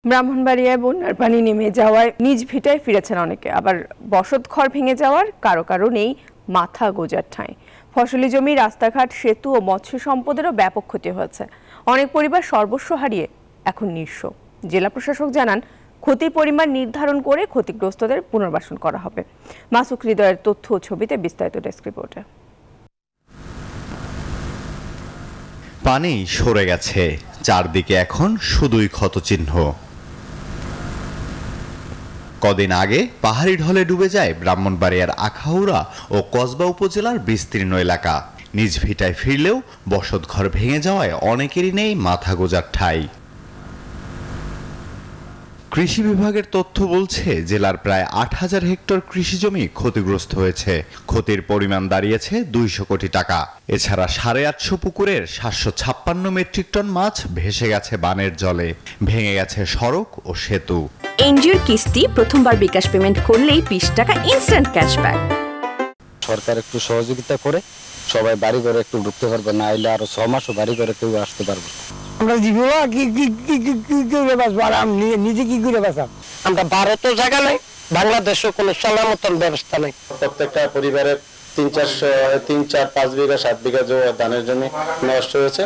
ব্রাহ্মণবাড়িয়ায় বন্যার পানি নেমে যাওয়ায় নিজ ভিটায় ফিরেছেন অনেকে, আবার বসতঘর ভেঙে যাওয়ার কারো কারো নেই মাথা গোঁজার ঠাঁই। ফসলি জমি, রাস্তাঘাট, সেতু ও মৎস্য সম্পদেরও ব্যাপক ক্ষতি হয়েছে। অনেক পরিবার সর্বস্ব হারিয়ে এখন নিঃস্ব। জেলা প্রশাসক জানান, ক্ষতির পরিমাণ নির্ধারণ করে ক্ষতিগ্রস্তদের পুনর্বাসন করা হবে। মাসুক হৃদয়ের তথ্য ও ছবিতে বিস্তারিত ডেস্ক রিপোর্টে। পানি সরে গেছে, চারদিকে এখন শুধুই ক্ষতচিহ্ন। কদিন আগে পাহাড়ি ঢলে ডুবে যায় ব্রাহ্মণবাড়িয়ার আখাউড়া ও কসবা উপজেলার বিস্তীর্ণ এলাকা। নিজ ভিটায় ফিরলেও বসতঘর ভেঙে যাওয়ায় অনেকেরই নেই মাথা গোঁজার ঠাঁই। কৃষি বিভাগের তথ্য বলছে, জেলার প্রায় ৮,০০০ হেক্টর কৃষি জমি ক্ষতিগ্রস্ত হয়েছে। ক্ষতির পরিমাণ দাঁড়িয়েছে ২০০ কোটি টাকা। এছাড়া ৮৫০ পুকুরের ৭৫৬ মেট্রিক টন মাছ ভেসে গেছে বানের জলে। ভেঙে গেছে সড়ক ও সেতু। এনজিওর কিস্তি প্রথমবার বিকাশ পেমেন্ট করলেই ২০ টাকা ইনস্ট্যান্ট ক্যাশব্যাক। সরকার একটু সহযোগিতা করে সবাই বাড়ি ঘরে একটু ঢুকতে পারবে, না আইলে আরো ৬ মাসও বাড়ি ঘরে কেউ আসতে পারবে। আমরা জীবন করে বাঁচবো, আর আমি নিজে কি করে বাঁচাম? আমরা ভারতও জায়গা নেই, বাংলাদেশও কোনো চলার মতন ব্যবস্থা নেই। প্রত্যেকটা পরিবারের ৩-৪-৫ বিঘা ৭ বিঘা ধানের জমি নষ্ট হয়েছে।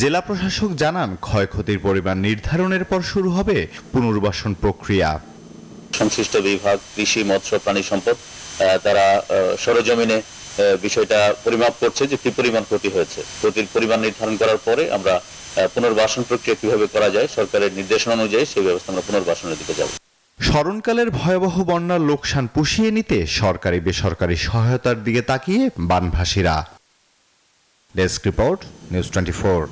জেলা প্রশাসক জানান, ক্ষয়ক্ষতির পরিমাণ নির্ধারণের পর শুরু হবে পুনর্বাসন প্রক্রিয়া। সংশ্লিষ্ট বিভাগ, কৃষি, মৎস্য, প্রাণী সম্পদ তারা সরেজমিনে বিষয়টা পরিমাপ করছে যে কি পরিমাণ ক্ষতি হয়েছে। ক্ষতির পরিমাণ নির্ধারণ করার পরে আমরা পুনর্বাসন প্রক্রিয়া কিভাবে করা যায় সরকারের নির্দেশনা অনুযায়ী সেই ব্যবস্থা আমরা পুনর্বাসনের দিকে যাব। স্মরণকালের ভয়াবহ বন্যার লোকসান পুষিয়ে নিতে সরকারি বেসরকারি সহায়তার দিকে তাকিয়ে বানভাসীরা। Desk report, news 24।